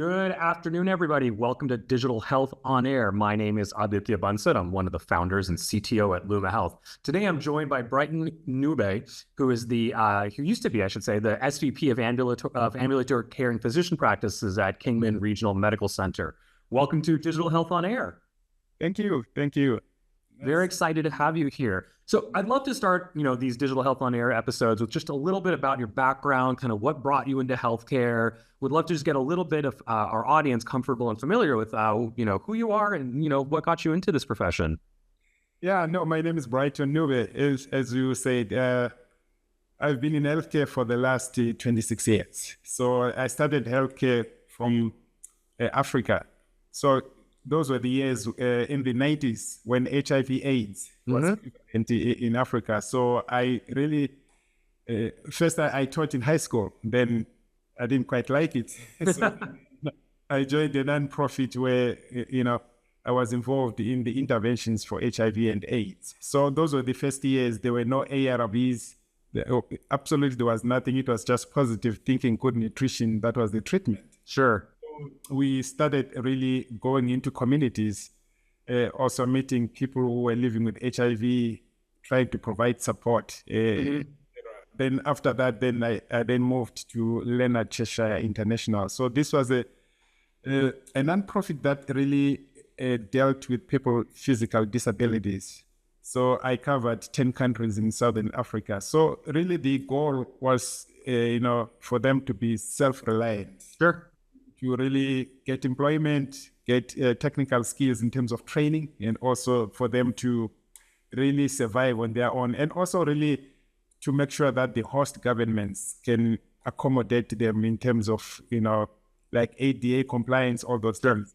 Good afternoon, everybody. Welcome to Digital Health on Air. My name is Aditya Bansod. I'm one of the founders and CTO at Luma Health. Today, I'm joined by Bryton Nube, who is who used to be, I should say, the SVP of Ambulatory Care and Physician Practices at Kingman Regional Medical Center. Welcome to Digital Health on Air. Thank you. Thank you. Very excited to have you here. So I'd love to start, these Digital Health on Air episodes with just a little bit about your background, kind of what brought you into healthcare. Would love to just get a little bit of our audience comfortable and familiar with, who you are and, what got you into this profession. Yeah, no, my name is Bryton Nube. As you said, I've been in healthcare for the last 26 years. So I started healthcare from Africa. So those were the years in the 90s when HIV/AIDS was in Africa. So I really, first I taught in high school, then I didn't quite like it. So I joined a non-profit where, I was involved in the interventions for HIV and AIDS. So those were the first years. There were no ARVs. Absolutely, there was nothing. It was just positive thinking, good nutrition. That was the treatment. Sure. We started really going into communities, also meeting people who were living with HIV, trying to provide support. Then after that, I then moved to Leonard Cheshire International. So this was a non-profit that really dealt with people with physical disabilities. So I covered 10 countries in Southern Africa. So really the goal was, for them to be self-reliant. Sure. To really get employment, get technical skills in terms of training, and also for them to really survive on their own, and also really to make sure that the host governments can accommodate them in terms of, like ADA compliance, all those things.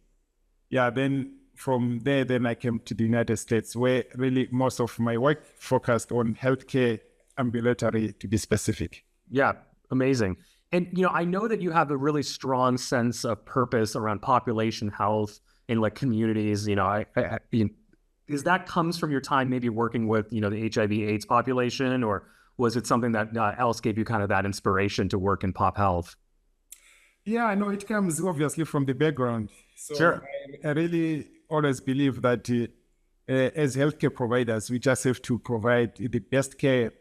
Yeah, then from there, I came to the United States, where really most of my work focused on healthcare, ambulatory to be specific. Yeah, amazing. And, I know that you have a really strong sense of purpose around population health in communities, is that comes from your time maybe working with, the HIV/AIDS population, or was it something that else gave you kind of that inspiration to work in pop health? Yeah, I know it comes obviously from the background. So sure. I really always believe that as healthcare providers, we just have to provide the best care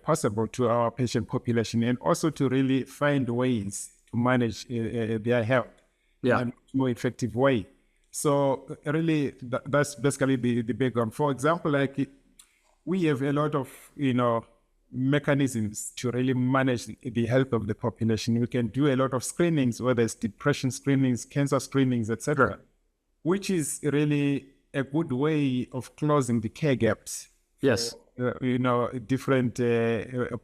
possible to our patient population, and also to really find ways to manage their health in a more effective way. So really, that's basically the background. For example, we have a lot of, mechanisms to really manage the health of the population. We can do a lot of screenings, whether it's depression screenings, cancer screenings, etc., sure. which is really a good way of closing the care gaps. Yes. Different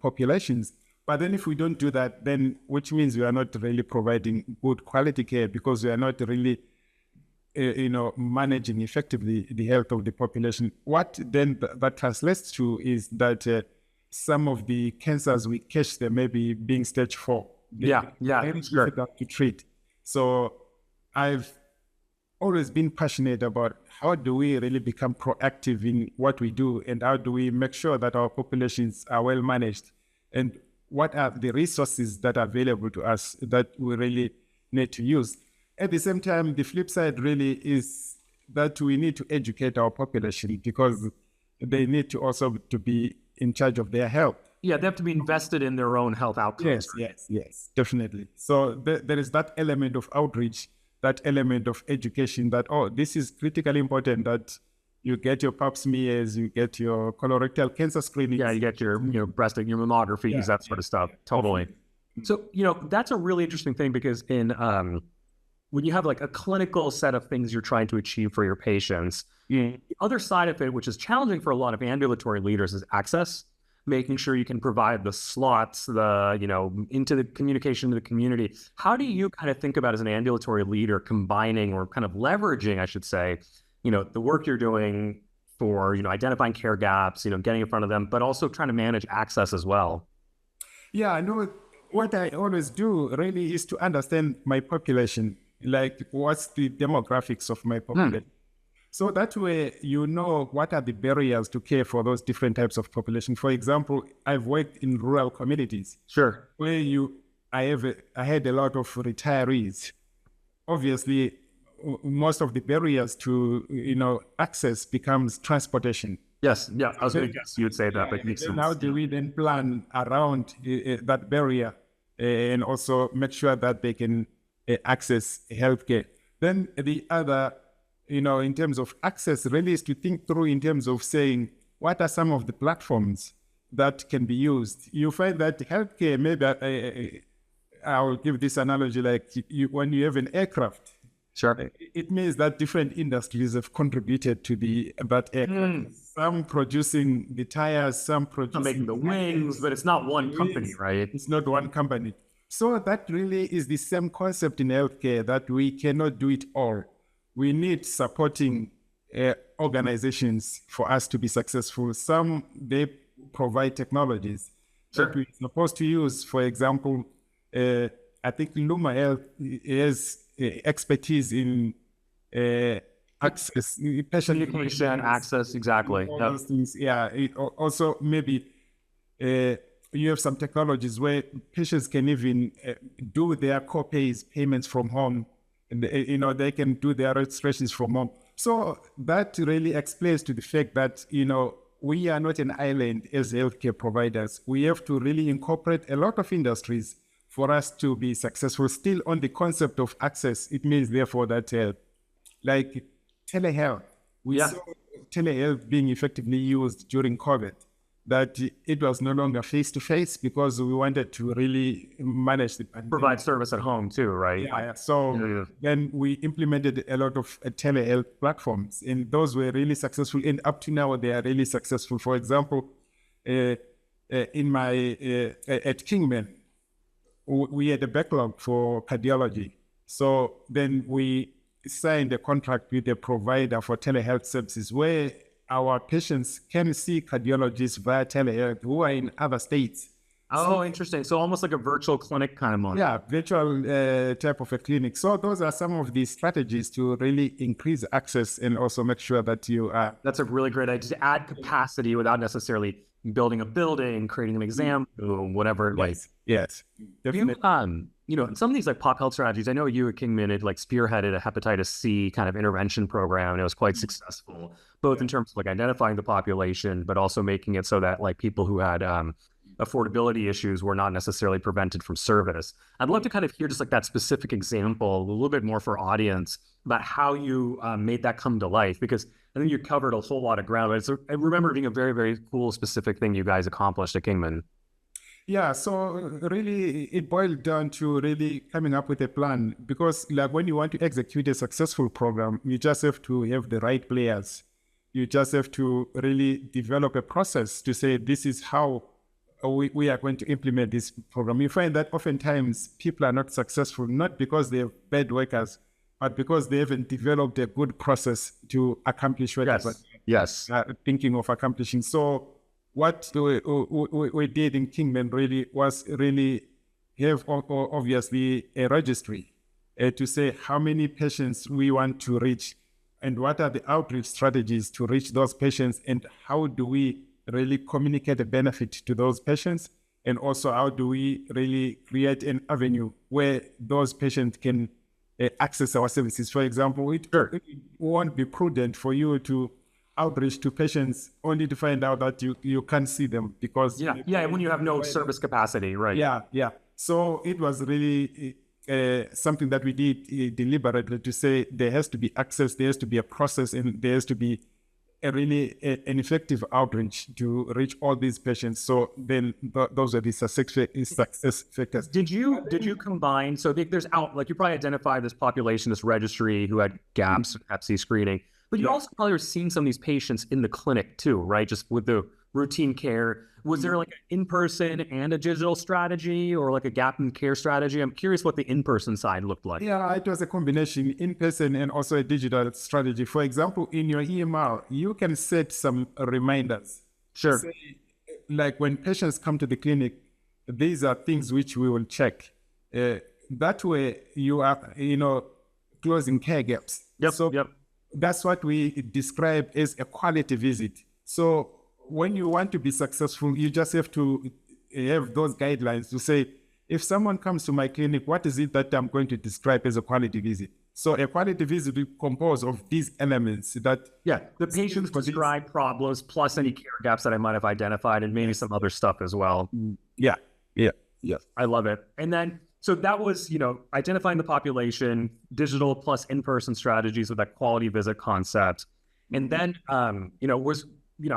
populations. But then if we don't do that, then which means we are not really providing good quality care, because we are not really, managing effectively the health of the population. What then that translates to is that some of the cancers we catch, they may be being stage 4. Very sure. difficult to treat. So I've always been passionate about how do we really become proactive in what we do, and how do we make sure that our populations are well managed, and what are the resources that are available to us that we really need to use. At the same time, the flip side really is that we need to educate our population, because they need to also to be in charge of their health. Yeah, they have to be invested in their own health outcomes. Yes, definitely. So there is that element of outreach, that element of education, that, this is critically important, that you get your pap smears, you get your colorectal cancer screening. Yeah, you get your breast, your mammographies, that sort of stuff. Totally. So, that's a really interesting thing, because in when you have a clinical set of things you're trying to achieve for your patients, the other side of it, which is challenging for a lot of ambulatory leaders, is access. Making sure you can provide the slots, into the communication to the community. How do you kind of think about, as an ambulatory leader, combining or kind of leveraging, I should say, the work you're doing for, identifying care gaps, getting in front of them, but also trying to manage access as well? Yeah, I know what I always do really is to understand my population, what's the demographics of my population. So that way, what are the barriers to care for those different types of population. For example, I've worked in rural communities. Sure. Where I had a lot of retirees obviously most of the barriers to, access becomes transportation. Yes, yeah, I was going to guess you would say that, but it makes sense. How do we then plan around that barrier and also make sure that they can access healthcare? Then the other, in terms of access, really is to think through in terms of saying, what are some of the platforms that can be used? You find that healthcare, maybe I'll give this analogy, like when you have an aircraft, sure, it means that different industries have contributed to that aircraft. Some producing the tires, some producing making the wings, but it's not one company, right? It's not one company. So that really is the same concept in healthcare, that we cannot do it all. We need supporting organizations for us to be successful. Some, they provide technologies that we're supposed to use. For example, I think Luma Health has expertise in access, patient communication, access, exactly. All those things. Yeah. Also, maybe you have some technologies where patients can even do their co-pays, payments from home, and they can do their registrations from home. So that really explains to the fact that we are not an island as healthcare providers. We have to really incorporate a lot of industries for us to be successful. Still on the concept of access, it means therefore that like telehealth, we saw telehealth being effectively used during COVID, that it was no longer face-to-face because we wanted to really manage the pandemic. Provide service at home too, right? Yeah. So then we implemented a lot of telehealth platforms, and those were really successful. And up to now, they are really successful. For example, in my at Kingman, we had a backlog for cardiology. So then we signed a contract with a provider for telehealth services where our patients can see cardiologists via telehealth who are in other states. Oh, interesting. So almost like a virtual clinic kind of model. Yeah, virtual type of a clinic. So those are some of the strategies to really increase access and also make sure that you are... That's a really great idea, to add capacity without necessarily building a building, creating an exam room, whatever. Yes, definitely. In some of these like pop health strategies, I know you at Kingman had like spearheaded a hepatitis C kind of intervention program, and it was quite successful, both in terms of like identifying the population, but also making it so that like people who had affordability issues were not necessarily prevented from service. I'd love to kind of hear just like that specific example a little bit more for audience about how you made that come to life, because I think you covered a whole lot of ground. But I remember it being a very, very cool, specific thing you guys accomplished at Kingman. Yeah, so really it boiled down to really coming up with a plan, because like when you want to execute a successful program, you just have to have the right players. You just have to really develop a process to say, this is how we are going to implement this program. You find that oftentimes people are not successful, not because they're bad workers, but because they haven't developed a good process to accomplish what they're thinking of accomplishing. So what we did in Kingman really was really have obviously a registry to say how many patients we want to reach and what are the outreach strategies to reach those patients, and how do we really communicate a benefit to those patients, and also how do we really create an avenue where those patients can access our services. For example, it won't be prudent for you to outreach to patients only to find out that you can't see them because when you have no service capacity, right? So it was really something that we did deliberately to say there has to be access, there has to be a process, and there has to be an effective outreach to reach all these patients. So then those are the success factors. Did you combine, so there's like you probably identified this population, this registry who had gaps in Hep C screening, but you also probably were seeing some of these patients in the clinic too, right? Just with the routine care. Was there like an in-person and a digital strategy, or like a gap in care strategy? I'm curious what the in-person side looked like. Yeah, it was a combination, in-person and also a digital strategy. For example, in your EMR, you can set some reminders. Sure. Say, like when patients come to the clinic, these are things which we will check. That way you are, closing care gaps. That's what we describe as a quality visit. So when you want to be successful, you just have to have those guidelines to say, if someone comes to my clinic, what is it that I'm going to describe as a quality visit? So a quality visit is composed of these elements that... Yeah, the patient's prescribed problems plus any care gaps that I might have identified and maybe some other stuff as well. Yeah, yeah. I love it. And then, so that was, identifying the population, digital plus in-person strategies with that quality visit concept. And then, I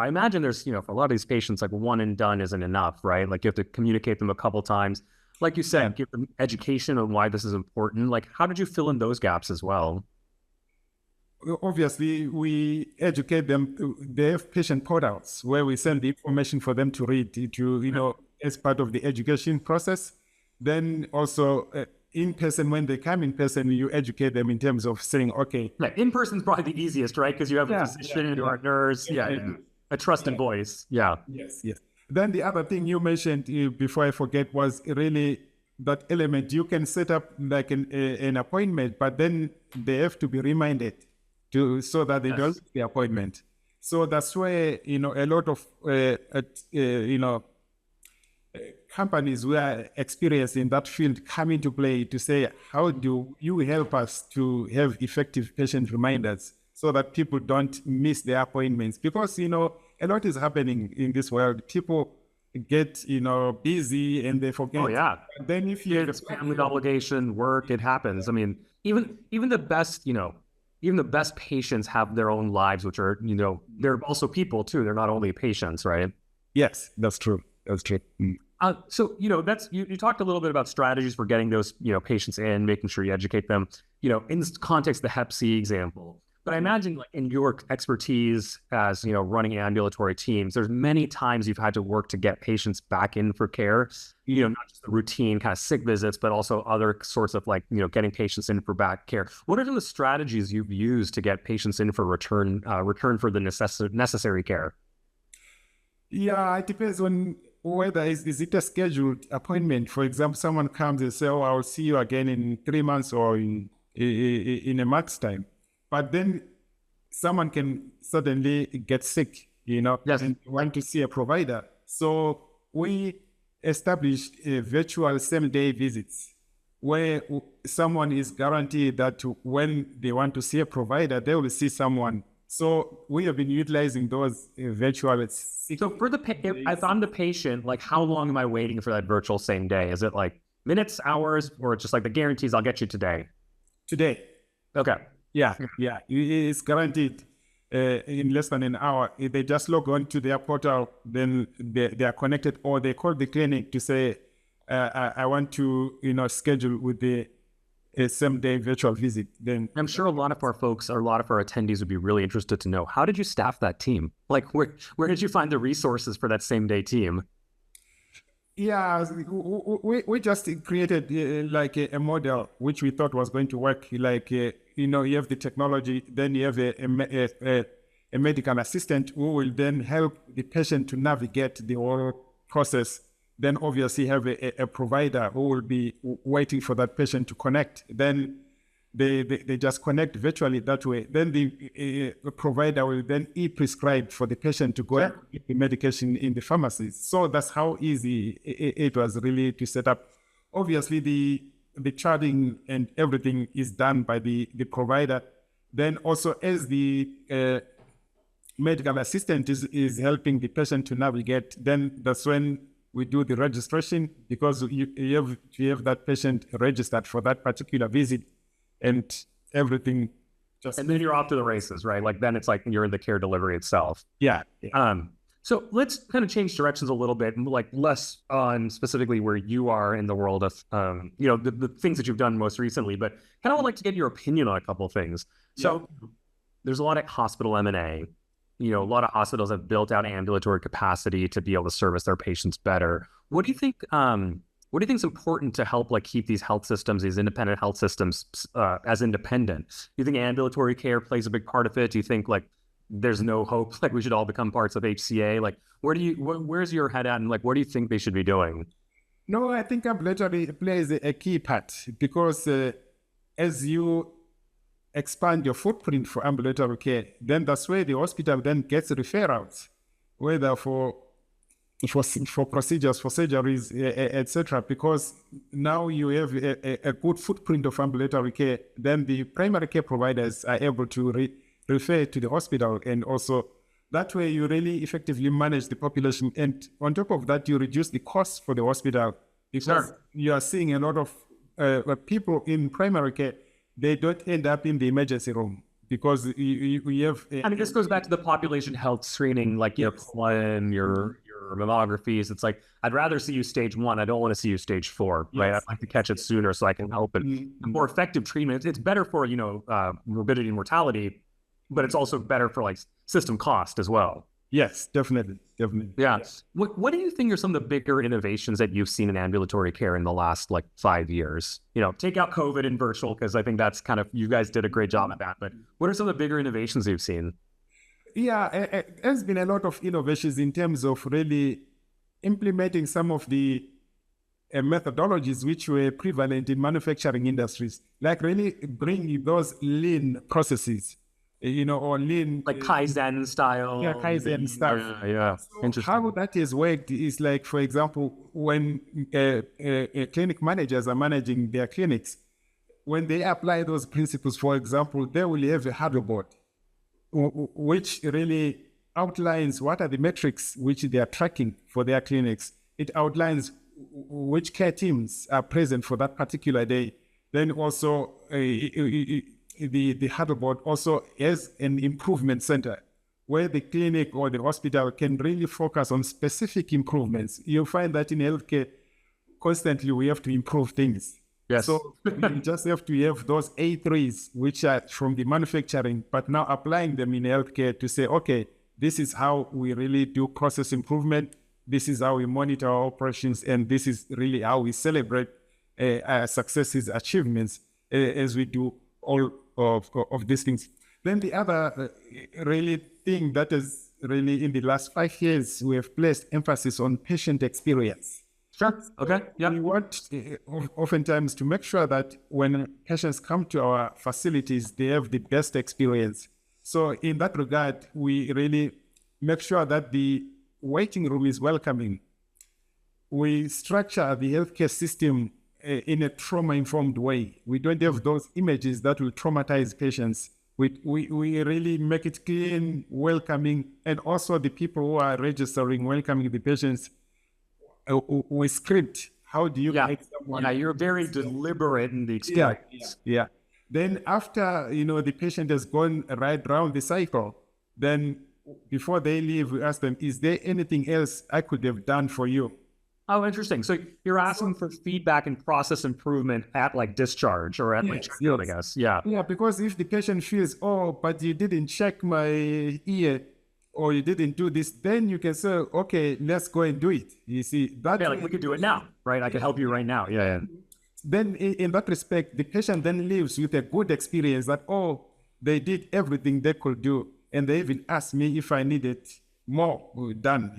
imagine there's, for a lot of these patients, like one and done isn't enough, right? Like you have to communicate them a couple times. Like you said, give them education on why this is important. Like, how did you fill in those gaps as well? Obviously, we educate them. They have patient portals where we send the information for them to read, as part of the education process. Then also in person, when they come in person, you educate them in terms of saying, okay. Yeah, in person is probably the easiest, right? Because you have a physician or a nurse, a trusted voice. Yeah. Yes. Then the other thing you mentioned before I forget was really that element. You can set up like an appointment, but then they have to be reminded so that they don't miss the appointment. So that's where, a lot of, companies who are experienced in that field come into play to say, how do you help us to have effective patient reminders so that people don't miss their appointments? Because, a lot is happening in this world. People get, busy and they forget. Oh, yeah. And then if you have family obligation, work, it happens. I mean, even the best, even the best patients have their own lives, which are, they're also people too. They're not only patients, right? Yes, that's true. That's true. So, that's, you talked a little bit about strategies for getting those, patients in, making sure you educate them, in this context, the Hep C example. But I imagine like in your expertise as, running ambulatory teams, there's many times you've had to work to get patients back in for care, not just the routine kind of sick visits, but also other sorts of like, getting patients in for back care. What are the strategies you've used to get patients in for return for the necessary care? Yeah, it depends on whether is it a scheduled appointment. For example, someone comes and says, I'll see you again in 3 months or in a month's time. But then someone can suddenly get sick, and want to see a provider. So we established a virtual same-day visits where someone is guaranteed that when they want to see a provider, they will see someone. So we have been utilizing those virtual. So for if I'm the patient, like how long am I waiting for that virtual same day? Is it like minutes, hours, or just like the guarantees I'll get you today? Today. Okay. Yeah. It's guaranteed in less than an hour. If they just log on to their portal, then they are connected, or they call the clinic to say, I want to, schedule with the same-day virtual visit. Then I'm sure a lot of our attendees would be really interested to know, how did you staff that team? Like, where did you find the resources for that same-day team? Yeah, we just created like a model which we thought was going to work. Like, you have the technology, then you have a medical assistant who will then help the patient to navigate the whole process. Then obviously have a provider who will be waiting for that patient to connect. Then they just connect virtually that way. Then the provider will then prescribe for the patient to go and get the medication in the pharmacies. So that's how easy it was really to set up. Obviously, the charting and everything is done by the provider. Then also as the medical assistant is helping the patient to navigate, then that's when we do the registration, because you have that patient registered for that particular visit. And everything and then you're off to the races, right? Like then it's like you're in the care delivery itself. Yeah. So let's kind of change directions a little bit, like less on specifically where you are in the world of, the things that you've done most recently, but kind of would like to get your opinion on a couple of things. So there's a lot of hospital M&A. A lot of hospitals have built out ambulatory capacity to be able to service their patients better. What do you think? What do you think is important to help keep these health systems, these independent health systems, as independent? Do you think ambulatory care plays a big part of it? Do you think there's no hope, we should all become parts of HCA? Where's your head at, and what do you think they should be doing? No, I think ambulatory plays a key part, because as you expand your footprint for ambulatory care, then that's where the hospital then gets referrals, whether for for procedures, for surgeries, etc. Because now you have a good footprint of ambulatory care, then the primary care providers are able to refer to the hospital, and also that way you really effectively manage the population. And on top of that, you reduce the costs for the hospital, because you are seeing a lot of people in primary care, they don't end up in the emergency room. Because we have... I mean, this goes back to the population health screening, like your colon, your mammographies. It's like, I'd rather see you stage 1. I don't want to see you stage 4, right? I'd like to catch it sooner so I can help it. The more effective treatment, it's better for, morbidity and mortality, but it's also better for like system cost as well. Yes, definitely. Yeah. What do you think are some of the bigger innovations that you've seen in ambulatory care in the last 5 years? Take out COVID and virtual, because I think that's kind of, you guys did a great job at that. But what are some of the bigger innovations you've seen? Yeah, there's been a lot of innovations in terms of really implementing some of the methodologies which were prevalent in manufacturing industries, like really bringing those lean processes. Or lean... Like Kaizen style. Yeah, Kaizen stuff. Yeah. So Interesting. how that has worked is like, for example, when clinic managers are managing their clinics, when they apply those principles, for example, they will have a huddle board, which really outlines what are the metrics which they are tracking for their clinics. It outlines which care teams are present for that particular day. Then also... The huddle board also has an improvement center where the clinic or the hospital can really focus on specific improvements. You'll find that in healthcare, constantly we have to improve things. Yes. So you just have to have those A3s, which are from the manufacturing, but now applying them in healthcare to say, okay, this is how we really do process improvement. This is how we monitor our operations. And this is really how we celebrate our successes, achievements, as we do all of these things. Then the other really thing that is really in the last 5 years, we have placed emphasis on patient experience. Sure. Okay. Yeah. We want oftentimes to make sure that when patients come to our facilities, they have the best experience. So in that regard, we really make sure that the waiting room is welcoming. We structure the healthcare system in a trauma-informed way. We don't have those images that will traumatize patients. We really make it clean, welcoming, and also the people who are registering, welcoming the patients. We script. How do you make someone... Yeah, you're very deliberate in the experience. Yeah. Then after, the patient has gone right round the cycle, then before they leave, we ask them, is there anything else I could have done for you? Oh, interesting. So you're asking for feedback and process improvement at discharge or at checkout, I guess. Yeah. Yeah, because if the patient feels, but you didn't check my ear or you didn't do this, then you can say, okay, let's go and do it. You see, that... Yeah, we could do it now, right? I can help you right now. Yeah. Then in that respect, the patient then leaves with a good experience that, they did everything they could do. And they even asked me if I needed more done,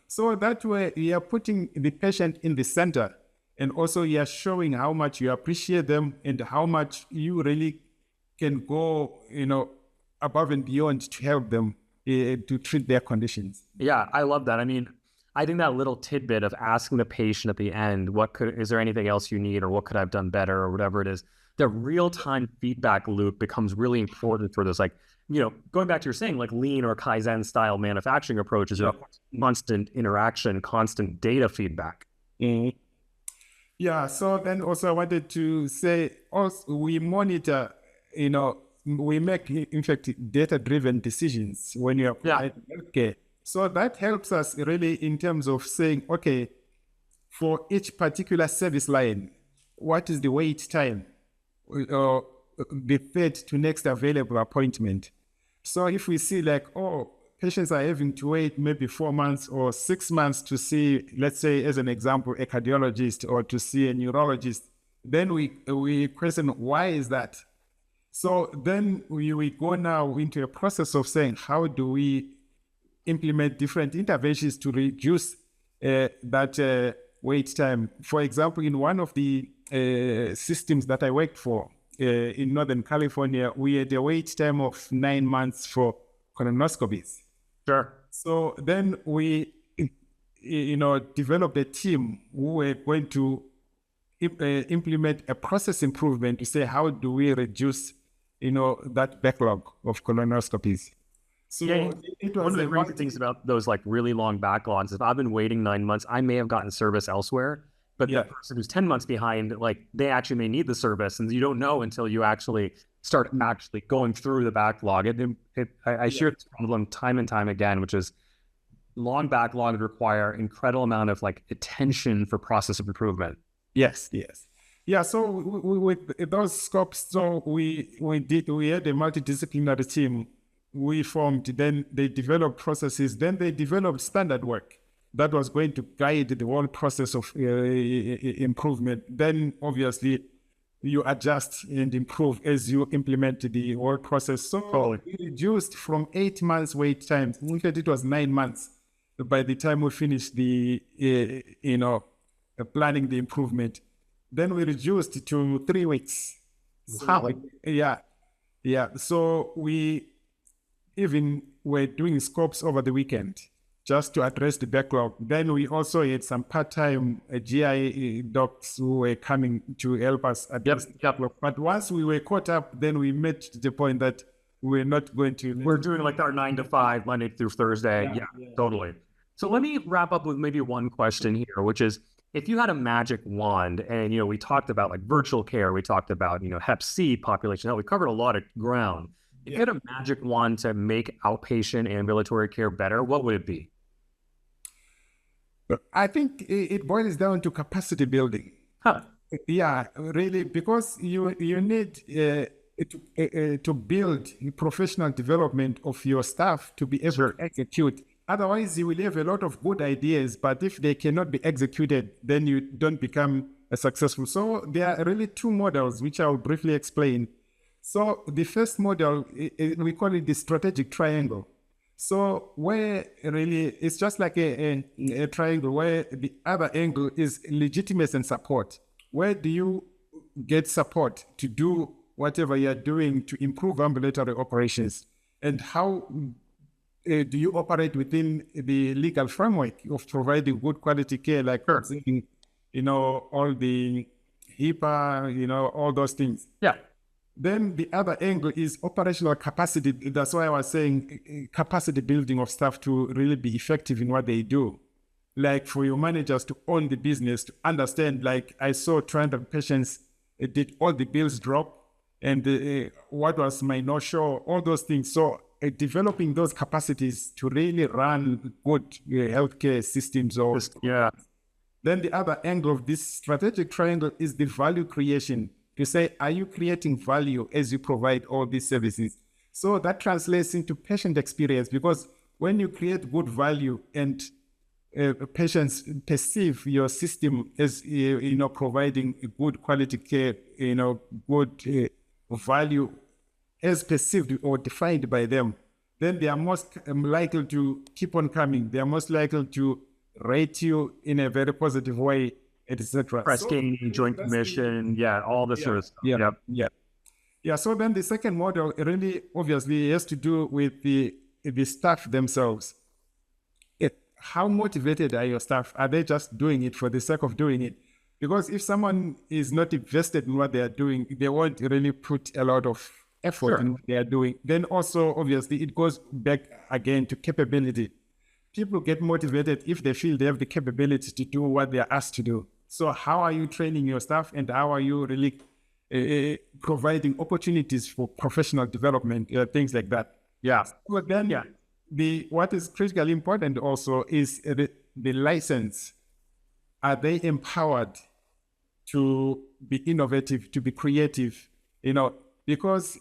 So that way you are putting the patient in the center, and also you are showing how much you appreciate them and how much you really can go, above and beyond to help them to treat their conditions. Yeah, I love that. I mean, I think that little tidbit of asking the patient at the end, is there anything else you need, or what could I have done better, or whatever it is, the real-time feedback loop becomes really important for this. Going back to your saying, lean or Kaizen style manufacturing approaches, constant interaction, constant data feedback. Mm-hmm. Yeah. So then also I wanted to say, also we monitor, we make, in fact, data-driven decisions when you apply healthcare. So that helps us really in terms of saying, okay, for each particular service line, what is the wait time? The third to next available appointment. So if we see patients are having to wait maybe 4 months or 6 months to see, let's say, as an example, a cardiologist or to see a neurologist, then we question, why is that? So then we go now into a process of saying, how do we implement different interventions to reduce that wait time? For example, in one of the systems that I worked for, in Northern California, we had a wait time of 9 months for colonoscopies. Sure. So then we developed a team who were going to implement a process improvement to say, how do we reduce, that backlog of colonoscopies? So Yeah, it one was of the crazy things about those like really long backlogs, if I've been waiting 9 months, I may have gotten service elsewhere, but the person who's 10 months behind, like they actually may need the service, and you don't know until you actually start actually going through the backlog. I share this problem time and time again, which is long backlogs require incredible amount of like attention for process of improvement. Yes. Yeah, so with those scopes, so we had a multidisciplinary team. We formed, then they developed processes, then they developed standard work that was going to guide the whole process of improvement. Then obviously you adjust and improve as you implement the whole process. So we reduced from 8 months wait time. In fact, it was 9 months by the time we finished the, planning the improvement. Then we reduced to 3 weeks. Wow. Yeah. So we even were doing scopes over the weekend just to address the backlog. Then we also had some part-time GI docs who were coming to help us address the backlog. But once we were caught up, then we met to the point that we're not going to... We're doing like our 9 to 5, Monday through Thursday. Yeah, totally. So let me wrap up with maybe one question here, which is, if you had a magic wand, and, we talked about like virtual care, we talked about, Hep C, population health, we covered a lot of ground. If you had a magic wand to make outpatient ambulatory care better, what would it be? I think it boils down to capacity building. Yeah, really, because you need to build professional development of your staff to be able to execute. Otherwise, you will have a lot of good ideas, but if they cannot be executed, then you don't become successful. So there are really 2 models, which I'll briefly explain. So the first model, we call it the strategic triangle. So where really, it's just like a triangle where the other angle is legitimacy and support. Where do you get support to do whatever you're doing to improve ambulatory operations? And how do you operate within the legal framework of providing good quality care, like, all the HIPAA, all those things? Yeah. Then the other angle is operational capacity. That's why I was saying capacity building of staff to really be effective in what they do. Like for your managers to own the business, to understand, like I saw 200 patients, did all the bills drop? And what was my no-show? All those things. So developing those capacities to really run good healthcare systems. Then the other angle of this strategic triangle is the value creation. To say, are you creating value as you provide all these services? So that translates into patient experience, because when you create good value and patients perceive your system as, providing good quality care, good value as perceived or defined by them, then they are most likely to keep on coming. They are most likely to rate you in a very positive way, etc. Press gaining, joint commission, all this sort of stuff. Yeah. So then the second model really obviously has to do with the staff themselves. How motivated are your staff? Are they just doing it for the sake of doing it? Because if someone is not invested in what they are doing, they won't really put a lot of effort in what they are doing. Then also, obviously, it goes back again to capability. People get motivated if they feel they have the capability to do what they are asked to do. So how are you training your staff, and how are you really providing opportunities for professional development, things like that? Yeah. But then what is critically important also is the license. Are they empowered to be innovative, to be creative? Because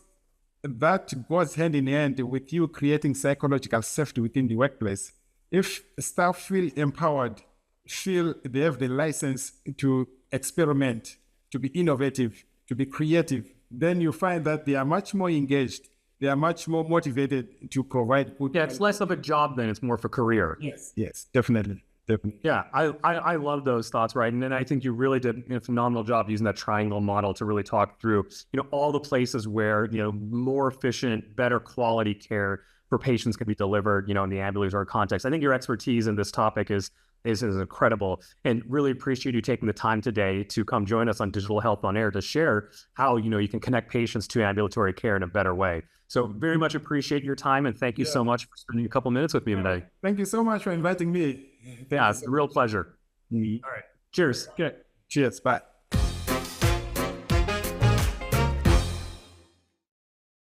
that goes hand in hand with you creating psychological safety within the workplace. If staff feel empowered, feel they have the license to experiment, to be innovative, to be creative, then you find that they are much more engaged. They are much more motivated to provide good. Yeah, it's less of a job than it's more for career. Yes, definitely. Yeah, I love those thoughts, right? And then I think you really did a phenomenal job using that triangle model to really talk through, all the places where, more efficient, better quality care for patients can be delivered, in the ambulatory context. I think your expertise in this topic is is incredible, and really appreciate you taking the time today to come join us on Digital Health on Air to share how, you can connect patients to ambulatory care in a better way. So very much appreciate your time, and thank you so much for spending a couple minutes with me today. Thank you so much for inviting me. Yeah, it's a real pleasure. All right. Cheers. Okay. Cheers. Bye.